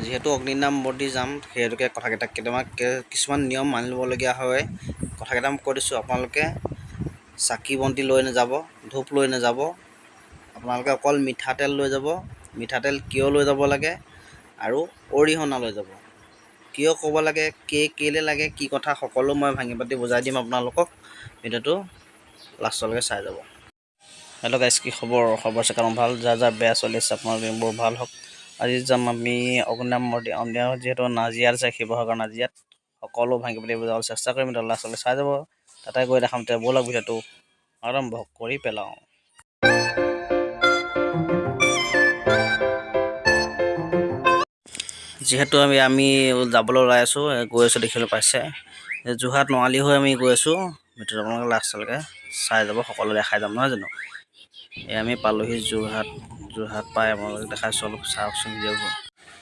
যিহেতু অগ্নিনাম মন্দিৰ যাম সেইহেতুকে কথাকেইটা কিছুমান নিয়ম মানি ল'বলগীয়া হয়। কথাকেইটা মই কৈ দিছোঁ, আপোনালোকে চাকি বন্তি লৈ নাযাব, ধূপ লৈ নাযাব। আপোনালোকে অকল মিঠাতেল লৈ যাব। মিঠাতেল কিয় লৈ যাব লাগে আৰু অৰিহণা লৈ যাব। কিয় ক'ব লাগে, কেলৈ লাগে, কি কথা সকলো মই ভাঙি পাতি বুজাই দিম আপোনালোকক। ভিডিঅ'টো লাষ্টলৈকে চাই যাব। হেল্ল' গাইছ, কি খবৰ চেকাৰ ভাল, যাৰ বেয়া চলি আছে আপোনাৰ দিনবোৰ ভাল হওক। আজি যাম আমি অগ্নিনাম মন্দিৰ যিহেতু নাজিৰাত আছে, শিৱসাগৰ নাজিৰাত। সকলো ভাঙি পাতি বুজাবলৈ চেষ্টা কৰিম, লাষ্টলৈকে চাই যাব। তাতে গৈ দেখাম ব'লক ভিডিঅ'টো আৰম্ভ কৰি পেলাওঁ। যিহেতু আমি যাবলৈ ওলাই আছোঁ, গৈ আছোঁ দেখিবলৈ পাইছে। যোৰহাট নআলি হৈ আমি গৈ আছোঁ। ভিডিঅ'টো আপোনালোকে লাষ্টলৈকে চাই যাব, সকলো দেখাই যাম নহয় জানো। আমি পালোহি যোৰহাট পাই আপোনালোকে দেখাইছোঁ, অলপ চাওকচোন ভিডিঅ'বোৰ।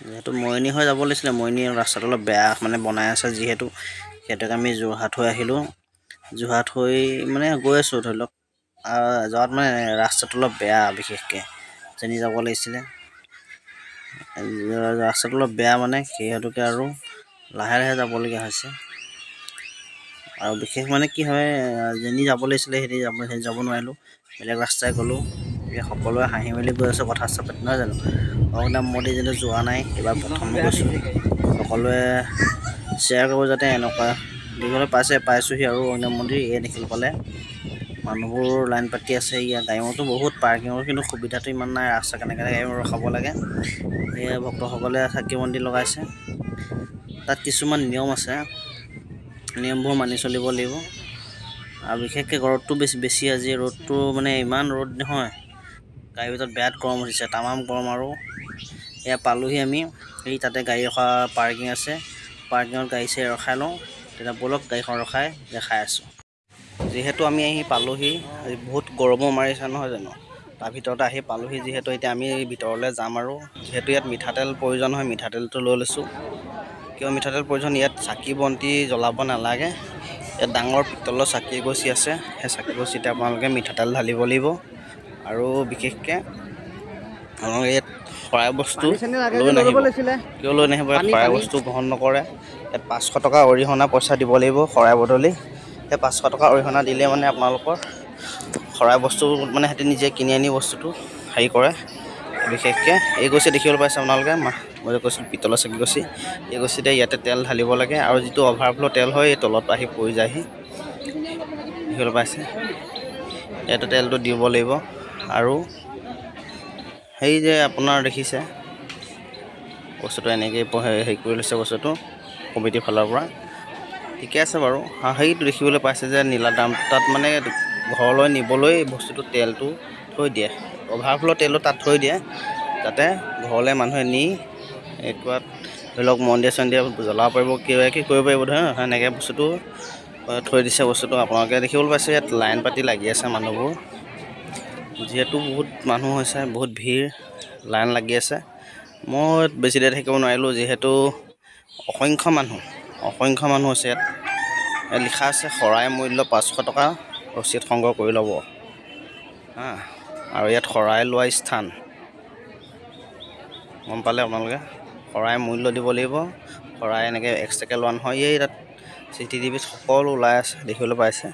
যিহেতু মৰিয়নি হৈ যাব লাগিছিলে, মৰিয়নি ৰাস্তাটো অলপ বেয়া বনাই আছে যিহেতু, সেইটোকে আমি যোৰহাট হৈ আহিলোঁ। যোৰহাট হৈ গৈ আছোঁ ধৰি লওক। যোৱাত ৰাস্তাটো অলপ বেয়া, বিশেষকৈ যেনি যাব লাগিছিলে ৰাস্তাটো অলপ বেয়া সেইহেতুকে আৰু লাহে লাহে যাবলগীয়া হৈছে। আৰু বিশেষ কি হয়, যেনি যাব লাগিছিলে সেই যাব নোৱাৰিলোঁ, বেলেগ ৰাস্তাই গ'লোঁ। সকলোৱে হাঁহি মেলি গৈ আছোঁ, কথা পাতি নহয় জানো। অগ্নিনাম মন্দিৰ যেনে যোৱা নাই, এইবাৰ প্ৰথমে গৈছোঁ। সকলোৱে শ্বেয়াৰ কৰিব যাতে এনেকুৱা দেখিবলৈ পাইছোঁহি আৰু অগ্নিনাম মন্দিৰ দেখিবলৈ পালে। মানুহবোৰ লাইন পাতি আছে, ইয়াত গাড়ী মটৰ বহুত, পাৰ্কিঙৰ কিন্তু সুবিধাটো ইমান নাই। ৰাস্তা কেনেকৈ গাড়ী ৰখাব লাগে, সেয়ে ভক্তসকলে চাকি বন্তি লগাইছে। তাত কিছুমান নিয়ম আছে, নিয়মবোৰ মানি চলিব লাগিব। আৰু বিশেষকৈ ৰ'দটো বেছি আজি, ৰ'দটো ইমান ৰ'দ নহয়, গাড়ীৰ ভিতৰত বিৰাট গৰম উঠিছে, তামাম গৰম। আৰু এয়া পালোহি আমি, সেই তাতে গাড়ী ৰখা পাৰ্কিং আছে, পাৰ্কিঙত গাড়ী চাড়ী ৰখাই লওঁ। তেতিয়া ব'লক গাড়ীখন ৰখাই দেখাই আছোঁ। যিহেতু আমি আহি পালোহি, আজি বহুত গৰমো মাৰিছে নহয় জানো। তাৰ ভিতৰতে আহি পালোহি যিহেতু, এতিয়া আমি ভিতৰলৈ যাম। আৰু যিহেতু ইয়াত মিঠাতেল প্ৰয়োজন হয়, মিঠাতেলটো লৈ লৈছোঁ। কিয় মিঠাতেল প্ৰয়োজন, ইয়াত চাকি বন্তি জ্বলাব নালাগে। ইয়াত ডাঙৰ পিতলৰ চাকি এগছি আছে, সেই চাকি এগছিতে আপোনালোকে মিঠাতেল ঢালিব লাগিব। আৰু বিশেষকৈ আপোনালোকে ইয়াত শৰাই বস্তু লৈ নাহিব। কিয় লৈ নাহিব, ইয়াত শৰাই বস্তু গ্ৰহণ নকৰে। ইয়াত 500 টকা অৰিহণা পইচা দিব লাগিব শৰাই বদলি। সেই 500 টকা অৰিহণা দিলে আপোনালোকৰ শৰাই বস্তু সিহঁতে নিজে কিনি আনি বস্তুটো হেৰি কৰে। বিশেষকৈ এই গছি দেখিবলৈ পাইছে আপোনালোকে, মই যে কৈছিলোঁ পিতলৰ চাকি গছি, এই গছিতে ইয়াতে তেল ঢালিব লাগে। আৰু যিটো অভাৰফ্ল' তেল হয়, এই তলত আহি পৰি যায়হি, দেখিবলৈ পাইছে। ইয়াতে তেলটো দিব লাগিব। আৰু সেই যে আপোনাৰ দেখিছে বস্তুটো এনেকৈয়ে হেৰি কৰি লৈছে বস্তুটো কমিটিৰ ফালৰ পৰা, ঠিকে আছে বাৰু। সেইটো দেখিবলৈ পাইছে যে নীলা ড্ৰাম তাত ঘৰলৈ নিবলৈ বস্তুটো তেলটো থৈ দিয়ে, অভাৰফ্ল' তেলটো তাত থৈ দিয়ে, যাতে ঘৰলৈ মানুহে নি এইটো ধৰি লওক মন্দিৰ চন্দিৰ জ্বলাব পাৰিব, কিবা কিবি কৰিব পাৰিব ধৰি লওক। সেনেকৈ বস্তুটো থৈ দিছে। বস্তুটো আপোনালোকে দেখিবলৈ পাইছে, ইয়াত লাইন পাতি লাগি আছে মানুহবোৰ। যিহেতু বহুত মানুহ হৈছে, বহুত ভিৰ, লাইন লাগি আছে। মই বেছি দেৰি থাকিব নোৱাৰিলোঁ, যিহেতু অসংখ্য মানুহ আছে ইয়াত। লিখা আছে শৰাই মূল্য 500 টকা, ৰচিদ সংগ্ৰহ কৰি ল'ব। আৰু ইয়াত শৰাই লোৱা স্থান গম পালে আপোনালোকে, শৰাই মূল্য দিব লাগিব। শৰাই এনেকৈ এক্সট্ৰাকৈ লোৱা নহয়। এই তাত CCTV সকলো ওলাই আছে, দেখিবলৈ পাইছে।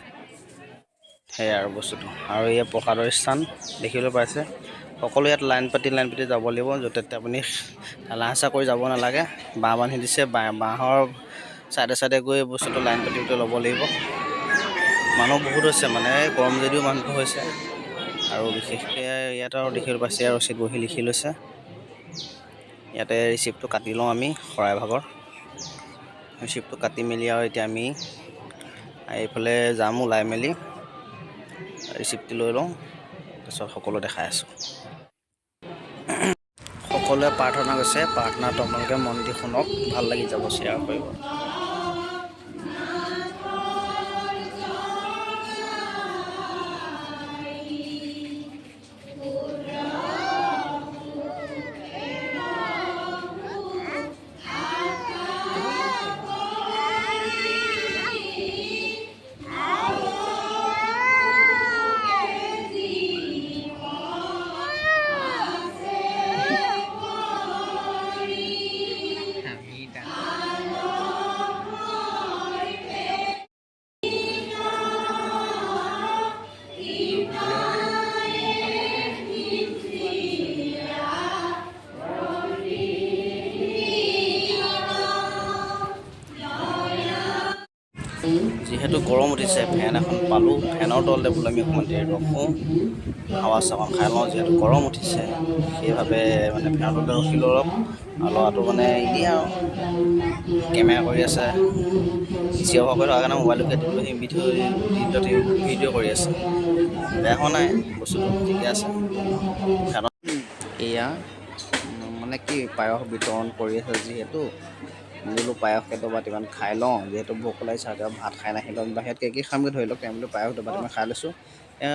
সেয়াই আৰু বস্তুটো। আৰু ইয়াত প্ৰসাদৰ স্থান দেখিবলৈ পাইছে। সকলো ইয়াত লাইন পাতি যাব লাগিব। য'তে ত'তে আপুনি ঠেলা হেঁচা কৰি যাব নালাগে। বাঁহ বান্ধি দিছে, বাঁহৰ চাইডে চাইডে গৈ বস্তুটো লাইন পাতি ল'ব লাগিব। মানুহ বহুত হৈছে, গৰম যদিও মানুহটো হৈছে। আৰু বিশেষকৈ ইয়াত আৰু দেখিবলৈ পাইছে, ৰচিদ বহি লিখি লৈছে। ইয়াতে ৰিচিপ্টটো কাটি লওঁ আমি শৰাই ভাগৰ। ৰিচিপ্টটো কাটি মেলি আৰু এতিয়া আমি এইফালে যাম ওলাই মেলি, ৰিচিপ্টটো লৈ লওঁ, তাৰপিছত সকলো দেখাই আছোঁ। সকলোৱে প্ৰাৰ্থনা কৰিছে, প্ৰাৰ্থনাটো আপোনালোকে মন দি শুনক, ভাল লাগি যাব, শ্বেয়াৰ কৰিব। যিহেতু গৰম উঠিছে ফেন এখন পালোঁ, ফেনৰ তলতে বোলো আমি অকণমান দেৰি ৰখোঁ, হাৱা চাৱা খাই লওঁ। যিহেতু গৰম উঠিছে সেইবাবে মানে ফেনৰ তলতে ৰখিলোঁ অলপ। আৰু ল'ৰাটো মানে এনেই আৰু কেমেৰা কৰি আছে, চিঞৰ বাখৰ কৰি থকাৰ কাৰণে মোবাইলটোকে দি দিলোঁ, সি ভিডিঅ' কৰি আছে। বেয়া হোৱা নাই বস্তুটো, ঠিকে আছে। ফেনত এয়া মানে কি পায়স বিতৰণ কৰি আছে যিহেতু বোলো পায়স কেইটামান খাই লওঁ, যিহেতু ভোক ওলাইছে আৰু ভাত খাই নাহিলোঁ। বাহিৰত কি খামগৈ ধৰি লওক, তেওঁ বোলো পায়স কেইটামান খাই লৈছোঁ।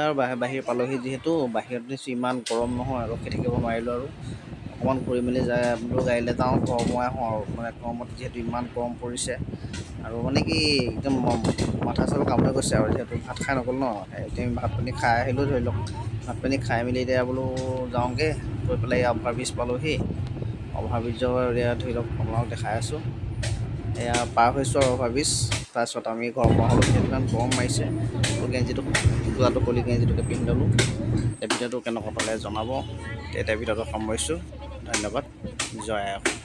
আৰু বাহিৰ পালোহি যিহেতু বাহিৰত দিছোঁ, ইমান গৰম নহয়, ৰখি থাকিব নোৱাৰিলোঁ আৰু অকণমান ঘূৰি মেলি যায় বোলো গাড়ীলৈ যাওঁ, ঘৰ সোমাই আহোঁ আৰু মানে গৰমত যিহেতু ইমান গৰম পৰিছে। আৰু মানে কি একদম মাথা চাথা কাম হৈ গৈছে আৰু যিহেতু ভাত খাই নগ'ল ন, এতিয়া ভাত পানী খাই আহিলোঁ ধৰি লওক। ভাত পানী খাই মেলি এতিয়া বোলো যাওঁগৈ, গৈ পেলাই অভাৰব্ৰিজ পালোঁহি। অভাৰব্ৰিজৰ এয়া ধৰি লওক আপোনালোকক দেখাই আছোঁ, এয়া পাৰ হৈছোঁ আৰু অভাৰব্ৰিজ। তাৰপিছত আমি ঘৰ পোৱা হ'লোঁ, যিহেতু ইমান গৰম মাৰিছে। গেঞ্জিটো যোৱাটো কলি গেঞ্জিটোকে পিন্ধি ল'লোঁ। এই ভিডিঅ'টো কেনেকুৱা পালে জনাব। এতিয়া ভিডিঅ'টো সামৰিছোঁ, ধন্যবাদ, জয় আই অসম।